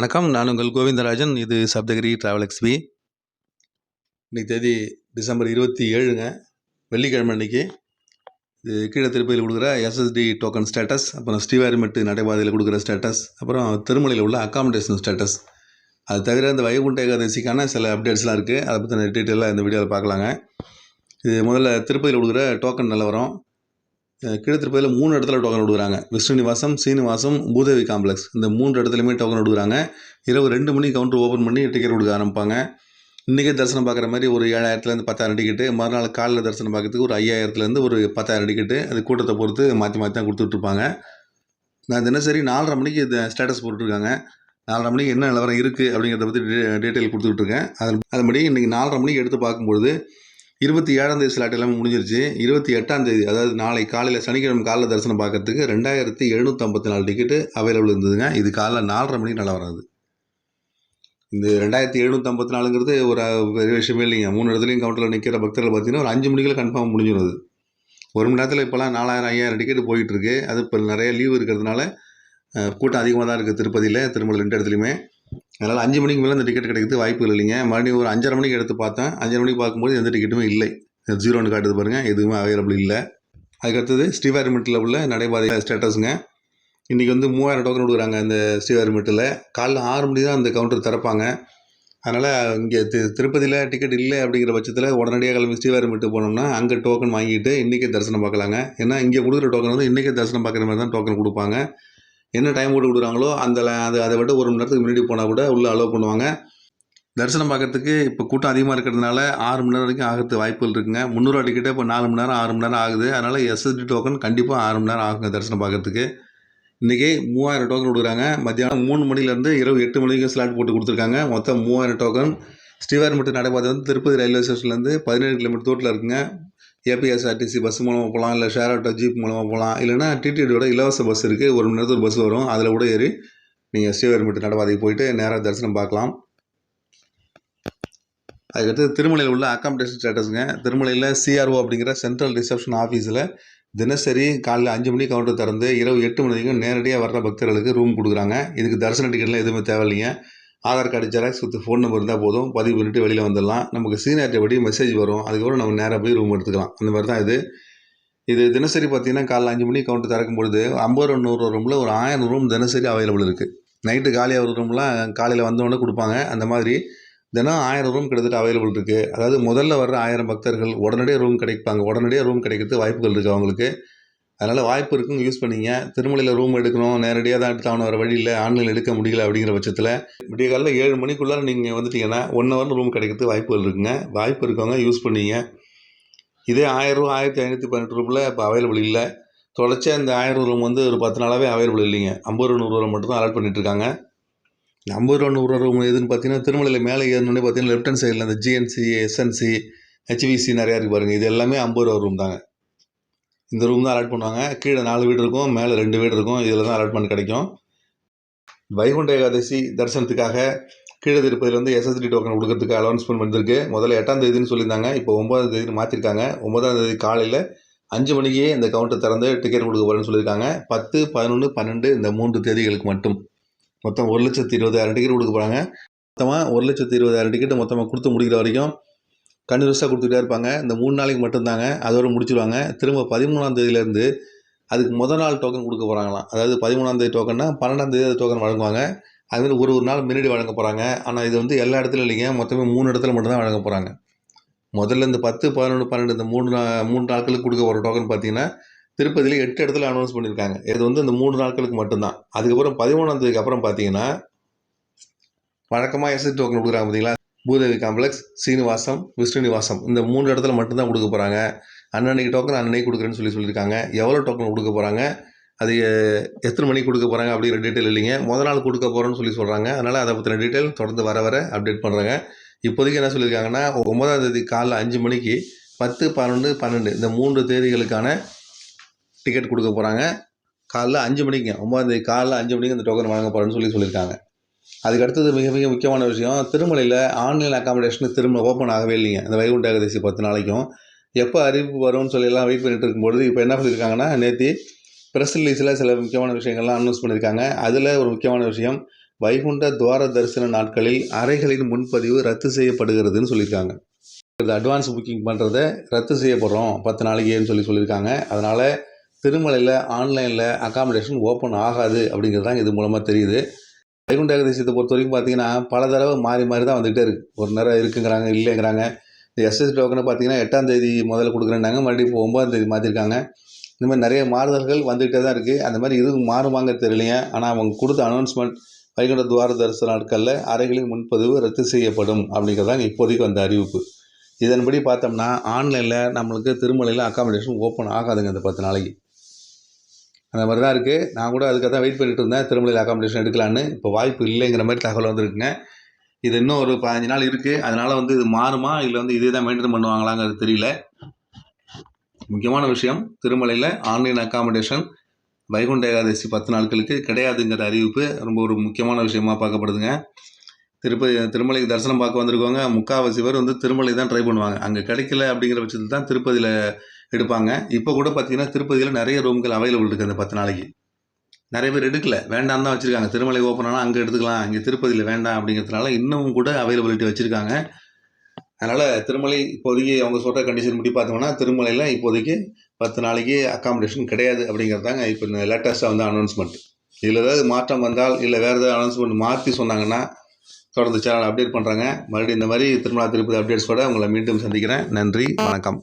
வணக்கம். நான் உங்கள் கோவிந்தராஜன். இது சப்தகிரி டிராவல் எக்ஸ்பி. இன்றைக்கி தேதி டிசம்பர் 27ங்க, வெள்ளிக்கிழமை அன்றைக்கி. இது கீழே திருப்பதியில் கொடுக்குற எஸ்எஸ்டி டோக்கன் ஸ்டேட்டஸ், அப்புறம் ஸ்ரீவாரிமெட்டு நடைபாதையில் கொடுக்குற ஸ்டேட்டஸ், அப்புறம் திருமலையில் உள்ள அக்காமடேஷன் ஸ்டேட்டஸ். அது தவிர இந்த வைகுண்ட ஏகாதசிக்கான சில அப்டேட்ஸ்லாம் இருக்குது. அதை பற்றி டீட்டெயிலாக இந்த வீடியோவில் பார்க்கலாங்க. இது முதல்ல திருப்பதியில் கொடுக்குற டோக்கன் நிலவரம். கீழே திருப்பதியில் 3 இடத்துல டோக்கன் கொடுக்குறாங்க. விஷ்ணுநிவாசம், சீனிவாசம், பூதேவி காம்ப்ளெக்ஸ். இந்த 3 இடத்துலையுமே டோக்கன் கொடுக்குறாங்க. இரவு 2 மணிக்கு கவுண்டர் ஓப்பன் பண்ணி டிக்கெட் கொடுக்க ஆரம்பிப்பாங்க. இன்றைக்கே தரிசனம் பார்க்குற மாதிரி ஒரு 7,000லேருந்து 10,000 டிக்கெட்டு, மறுநாள் காலையில் தரிசனம் பார்க்கறதுக்கு ஒரு 5,000லேருந்து ஒரு 10,000 டிக்கெட்டு. அது கூட்டத்தை பொறுத்து மாற்றி மாற்றி தான் கொடுத்துட்ருப்பாங்க. நான் தினசரி 4:30 மணிக்கு இந்த ஸ்டேட்டஸ் போட்டுருக்காங்க. 4:30 மணிக்கு என்ன நிலவரம் இருக்குது அப்படிங்கிறத பற்றி டீட்டெயில் கொடுத்துட்ருக்கேன். அதுபடி இன்றைக்கி 4:30 மணிக்கு எடுத்து பார்க்கும்பொழுது 27ஆம் தேதி ஸ்லாட் எல்லாமே முடிஞ்சிருச்சு. 28ஆம் தேதி, அதாவது நாளை காலையில் சனிக்கிழமை காலையில் தரிசனம் பார்க்கறதுக்கு 2,754 டிக்கெட்டு அவைலபிள் இருந்ததுங்க. இது காலைல 4:30 மணிக்கு நிலவரம். அது இந்த 2,754ங்கிறது ஒரு பெரிய விஷயமே இல்லைங்க. 3 இடத்துலையும் கவுண்டரில் நிற்கிற பக்தர்கள் பார்த்தீங்கன்னா ஒரு 5 மணிக்குள்ள கன்ஃபார்ம் முடிஞ்சிடும். அது 1 மணி நேரத்தில் இப்போலாம் 4,000 5,000 டிக்கெட்டு போயிட்டுருக்கு. அது இப்போ நிறைய லீவ் இருக்கிறதுனால கூட்டம் அதிகமாக தான் இருக்குது திருப்பதியில், திருமலை 2 இடத்துலையுமே. அதனால் 5 மணிக்கு மேலே இந்த டிக்கெட் கிடைக்கிறதுக்கு வாய்ப்புகள் இல்லைங்க. மறுபடியும் ஒரு 5:30 மணிக்கு எடுத்து பார்த்தேன். 5:30 மணிக்கு பார்க்கும்போது எந்த டிக்கெட்டுமே இல்லை. 0ன்னு காட்டுது பாருங்கள், எதுவுமே அவைலபிள் இல்லை. அதுக்கடுத்தது ஸ்ரீவாரிமெட்டில் உள்ள நடைபாதை ஸ்டேட்டஸுங்க. இன்றைக்கி வந்து 3000 டோக்கன் கொடுக்குறாங்க. இந்த ஸ்ரீவாரிமெட்டில் காலைல 6 மணி தான் அந்த கவுண்டர் திறப்பாங்க. அதனால் இங்கே திருப்பதியில் டிக்கெட் இல்லை அப்படிங்கிற பட்சத்தில் உடனடியாக கிளம்பி ஸ்ரீவாரிமெட்டு போனோம்னா அங்கே டோக்கன் வாங்கிட்டு இன்றைக்கே தரிசனம் பார்க்கலாங்க. ஏன்னா இங்கே கொடுக்குற டோக்கன் வந்து இன்றைக்கே தரிசனம் பார்க்குற மாதிரி தான் டோக்கன் கொடுப்பாங்க. என்ன டைம் போட்டு கொடுக்குறாங்களோ அதை விட 1 மணி நேரத்துக்கு முன்னாடி போனால் கூட உள்ளே அலோவ் பண்ணுவாங்க. தரிசனம் பார்க்கறதுக்கு இப்போ கூட்டம் அதிகமாக இருக்கிறதுனால 6 மணி நேரம் வரைக்கும் ஆகிறதுக்கு வாய்ப்புகள் இருக்குங்க. 300 ரூபா டிக்கெட்டே இப்போ 4 மணி நேரம் 6 மணி நேரம் ஆகுது. அதனால் எஸ்எஸ்டி டோக்கன் கண்டிப்பாக 6 மணி நேரம் ஆகுங்க தரிசனம் பார்க்கறதுக்கு. இன்றைக்கி 3000 டோக்கன் கொடுக்குறாங்க. மத்தியானம் 3 மணிலேருந்து இரவு 8 மணிக்கு ஸ்லாட் போட்டு கொடுத்துருக்காங்க. மொத்தம் 3000 டோக்கன். ஸ்ரீவாரிமெட்டு நடைபாதை வந்து திருப்பதி ரயில்வே ஸ்டேஷன்லேருந்து 17 கிலோமீட்டர் தூரத்தில் இருக்குங்க. ஏபிஎஸ்ஆர்டிசி பஸ் மூலமாக போகலாம், இல்லை ஷேர் ஆட்டோ ஜீப் மூலமாக போகலாம், இல்லைனா டிடிடியோட இலவச பஸ் இருக்குது. 1 மணி நேரத்துக்கு பஸ் வரும். அதில் கூட ஏறி நீங்கள் ஸ்ரீவாரிமெட்டு நடைபாதைக்கு போயிட்டு நேராக தரிசனம் பார்க்கலாம். அதுக்கடுத்து திருமலையில் உள்ள அக்காமடேஷன் ஸ்டேட்டஸுங்க. திருமலையில் சிஆர்ஓ அப்படிங்கிற சென்ட்ரல் ரிசப்ஷன் ஆஃபீஸில் தினசரி காலையில் 5 மணிக்கு கவுண்டர் திறந்து இரவு 8 மணி வரைக்கும் நேரடியாக வர்ற பக்தர்களுக்கு ரூம் கொடுக்குறாங்க. இதுக்கு தரிசன டிக்கெட்லாம் எதுவுமே தேவையில்லைங்க. Aadhaar card xerox with phone number இருந்தால் போதும், பதிவு பண்ணிட்டு வெளியில் வந்துடலாம். நமக்கு சீனியாரிட்டி படி மெசேஜ் வரும். அதுக்கப்புறம் நம்ம நேராக போய் ரூம் எடுத்துக்கலாம். அந்த மாதிரி தான் இது தினசரி பார்த்தீங்கன்னா காலைல 5 மணிக்கு கவுண்டர் திறக்கும் பொழுது 50 ரூபா 100 ரூமில் ஒரு 1000 ரூம் தினசரி அவைலபிள் இருக்குது. நைட்டு காலியாக ஒரு ரூம்லாம் காலையில் வந்தோடனே கொடுப்பாங்க. அந்த மாதிரி தினம் 1000 ரூம் கிட்டத்தட்ட அவைலபிள் இருக்குது. அதாவது முதல்ல வர்ற 1000 பக்தர்கள் உடனடியாக ரூம் கிடைப்பாங்க. உடனடியாக ரூம் கிடைக்கிறதுக்கு வாய்ப்புகள் இருக்குது அவங்களுக்கு. அதனால் வாய்ப்பு இருக்குங்க, யூஸ் பண்ணிங்க. திருமலையில் ரூம் எடுக்கணும், நேரடியாக தான் எடுத்தாலும் வர வழி இல்லை, ஆன்லைனில் எடுக்க முடியல அப்படிங்கிற பட்சத்தில் விடிய காலையில் 7 மணிக்குள்ளே நீங்கள் வந்துட்டிங்கன்னா 1 ஹவரில் ரூம் கிடைக்கிறதுக்கு வாய்ப்புகள் இருக்குங்க. வாய்ப்பு இருக்கவங்க யூஸ் பண்ணிங்க. இதே 1000 ரூபா 1,518 ரூபில் இப்போ அவைலபிள் இல்லை. தொடர்ச்சியாக இந்த 1000 ரூம் வந்து ஒரு 10 நாளாகவே அவைலபிள் இல்லைங்க. 50 ரூபா 100 ரூபா மட்டும் தான் அலாட் பண்ணிட்டுருக்காங்க. 50 ரூபா 100 ரூபா ரூம் எதுன்னு பார்த்தீங்கன்னா திருமலையில் மேலே ஏறணுன்னே பார்த்தீங்கன்னா லெஃப்ட் ஹேண்ட் சைடில் அந்த ஜிஎன்சி, எஸ்என்சி, ஹெச்விசி நிறையா இருக்குது பாருங்கள். இது எல்லாமே 50 ரூபா ரூம் தாங்க. இந்த ரூம் தான் அலாட் பண்ணுவாங்க. கீழே 4 வீடு இருக்கும், மேலே 2 வீடு இருக்கும். இதில் தான் அலாட்மெண்ட் கிடைக்கும். வைகுண்ட ஏகாதசி தரிசனத்துக்காக கீழே திருப்பதியில் வந்து எஸ்எஸ்டி டோக்கன் கொடுக்கறதுக்கு அலௌன்ஸ்மெண்ட் வந்திருக்கு. முதல்ல 8ஆம் தேதின்னு சொல்லியிருந்தாங்க. இப்போ 9ஆம் தேதின்னு மாற்றிருக்காங்க. 9ஆம் தேதி காலையில் 5 மணிக்கே இந்த கவுண்டர் திறந்து டிக்கெட் கொடுக்க போகிறேன்னு சொல்லியிருக்காங்க. 10, 11, 12 இந்த 3 தேதிகளுக்கு மட்டும் மொத்தம் 1,20,000 டிக்கெட் கொடுக்க போகிறாங்க. மொத்தமாக 1,20,000 டிக்கெட்டு மொத்தமாக கொடுத்து முடிக்கிற வரைக்கும் கண்டினியூஸாக கொடுத்துட்டே இருப்பாங்க. இந்த 3 நாளைக்கு மட்டும்தாங்க, அதோடு முடிச்சுடுவாங்க. திரும்ப 13ஆம் தேதியிலேருந்து அதுக்கு முதல் நாள் டோக்கன் கொடுக்க போகிறாங்களாம். அதாவது 13ஆம் தேதி டோக்கன்னா 12ஆம் தேதி அது டோக்கன் வழங்குவாங்க. அதுமாதிரி ஒரு நாள் முன்னாடி வழங்க போகிறாங்க. ஆனால் இது வந்து எல்லா இடத்துலையும் இல்லைங்க, மொத்தமே 3 இடத்துல மட்டும்தான் வழங்க போகிறாங்க. முதல்ல இந்த 10, 11, 12 இந்த 3 நாட்களுக்கு கொடுக்க போகிற டோக்கன் பார்த்தீங்கன்னா திருப்பதியில் 8 இடத்துல அனௌன்ஸ் பண்ணியிருக்காங்க. இது வந்து இந்த 3 நாட்களுக்கு மட்டும்தான். அதுக்கப்புறம் 13ஆம் தேதிக்கு அப்புறம் பார்த்தீங்கன்னா வழக்கமாக எஸ்எஸ்டி டோக்கன் கொடுக்குறாங்க பார்த்தீங்களா, பூதேவி காம்ப்ளெக்ஸ், சீனிவாசம், விஷ்ணுநிவாசம் இந்த 3 இடத்துல மட்டும்தான் கொடுக்க போகிறாங்க. அன்னன்னைக்கு டோக்கன் அன்னன்னைக்கு கொடுக்குறேன்னு சொல்லியிருக்காங்க. எவ்வளோ டோக்கன் கொடுக்க போகிறாங்க, அது எத்தனை மணிக்கு கொடுக்க போகிறாங்க அப்படிங்கிற டீட்டெயில் இல்லைங்க. முதல் நாள் கொடுக்க போகிறோன்னு சொல்கிறாங்க. அதனால் அதை பற்றின டீட்டெயில் தொடர்ந்து வர அப்டேட் பண்ணுறாங்க. இப்போதைக்கு என்ன சொல்லியிருக்காங்கன்னா 9ஆம் தேதி காலைல 5 மணிக்கு 10, 11, 12 இந்த 3 தேதிகளுக்கான டிக்கெட் கொடுக்க போகிறாங்க. காலைல 5 மணிக்கு 9ஆம் தேதி காலைல 5 மணிக்கு அந்த டோக்கன் வழங்க போகிறேன்னு சொல்லியிருக்காங்க. அதுக்கு அடுத்தது மிக மிக முக்கியமான விஷயம், திருமலையில் ஆன்லைன் அக்காமடேஷனுக்கு திரும்ப ஓப்பன் ஆகவே இல்லைங்க. இந்த வைகுண்ட ஏகாதசி 10 நாளைக்கும் எப்போ அறிவிப்பு வரும்னு சொல்லி எல்லாம் வெயிட் பண்ணிட்டு இருக்கும்பொழுது இப்போ என்ன சொல்லியிருக்காங்கன்னா, நேற்று ப்ரெஸ் ரிலீஸில் சில முக்கியமான விஷயங்கள்லாம் அனௌன்ஸ் பண்ணியிருக்காங்க. அதில் ஒரு முக்கியமான விஷயம், வைகுண்ட துவார தரிசன நாட்களில் அறைகளின் முன்பதிவு ரத்து செய்யப்படுகிறதுன்னு சொல்லியிருக்காங்க. இது அட்வான்ஸ் புக்கிங் பண்ணுறத ரத்து செய்யப்படுறோம் 10 நாளைக்குன்னு சொல்லியிருக்காங்க. அதனால் திருமலையில் ஆன்லைனில் அக்காமடேஷன் ஓப்பன் ஆகாது அப்படிங்கிறது தான் இது மூலமாக தெரியுது. வைகுண்ட ஏகாதசியத்தை பொறுத்த வரைக்கும் பார்த்தீங்கன்னா பல தடவை மாறி தான் வந்துகிட்டே இருக்குது. ஒரு நேரம் இருக்குங்கிறாங்க, இல்லைங்கிறாங்க. இந்த எஸ்எஸ்டி டோக்கனை பார்த்தீங்கன்னா 8ஆம் தேதி முதல்ல கொடுக்குறேன்னாங்க, மறுபடியும் இப்போ 9ஆம் தேதி மாற்றிருக்காங்க. இந்த மாதிரி நிறைய மாறுதல்கள் வந்துகிட்டே தான் இருக்குது. அந்த மாதிரி இது மாறுமாங்க தெரியலைங்க. ஆனால் அவங்க கொடுத்த அனௌன்ஸ்மெண்ட் வைகுண்ட துவார தரிசன நாட்களில் அறைகளின் முன்பதிவு ரத்து செய்யப்படும் அப்படிங்கிறதாங்க இப்போதைக்கு வந்த அறிவிப்பு. இதன்படி பார்த்தோம்னா ஆன்லைனில் நம்மளுக்கு திருமலையில் அக்காமடேஷன் ஓப்பன் ஆகாதுங்க இந்த 10 நாளைக்கு. அந்த மாதிரி தான் இருக்குது. நான் கூட அதுக்காக தான் வெயிட் பண்ணிட்டு இருந்தேன், திருமலையில் அக்காமடேஷன் எடுக்கலான்னு. இப்போ வாய்ப்பு இல்லைங்கிற மாதிரி தகவல் வந்திருக்குங்க. இது இன்னும் ஒரு 15 நாள் இருக்குது. அதனால் இது மாறுமா இல்லை இதே தான் மெயின்டைன் பண்ணுவாங்களாங்கிறது தெரியல. முக்கியமான விஷயம், திருமலையில் ஆன்லைன் அக்காமடேஷன் வைகுண்ட ஏகாதசி 10 நாட்களுக்கு கிடையாதுங்கிற அறிவிப்பு ரொம்ப ஒரு முக்கியமான விஷயமாக பார்க்கப்படுதுங்க. திருமலைக்கு தரிசனம் பார்க்க வந்திருக்கவங்க முக்கால்வாசி பேர் திருமலை தான் ட்ரை பண்ணுவாங்க. அங்கே கிடைக்கல அப்படிங்கிற பட்சத்தில் தான் திருப்பதியில் எடுப்பாங்க. இப்போ கூட பார்த்தீங்கன்னா திருப்பதியில் நிறைய ரூம்கள் அவைலபிள் இருக்குது. அந்த 10 நாளைக்கு நிறைய பேர் எடுக்கல, வேண்டாம் தான் வச்சுருக்காங்க. திருமலை ஓப்பன் ஆனால் அங்கே எடுத்துக்கலாம், இங்கே திருப்பதியில் வேண்டாம் அப்படிங்கிறதுனால இன்னமும் கூட அவைலபிலிட்டி வச்சுருக்காங்க. அதனால் திருமலை இப்போதைக்கு அவங்க சொல்கிற கண்டிஷன் படி பார்த்தோம்னா திருமலையில் இப்போதைக்கு 10 நாளைக்கு அக்காமடேஷன் கிடையாது அப்படிங்கிறது தாங்க இப்போ இந்த லேட்டஸ்ட்டாக அனௌன்ஸ்மெண்ட். இதில் ஏதாவது மாற்றம் வந்தால் இல்லை வேறு ஏதாவது அனௌன்ஸ்மெண்ட் மாற்றி சொன்னாங்கன்னா தொடர்ந்து சேனல் அப்டேட் பண்ணுறாங்க. மறுபடியும் இந்த மாதிரி திருமலா திருப்பதி அப்டேட்ஸோடு உங்களை மீண்டும் சந்திக்கிறேன். நன்றி, வணக்கம்.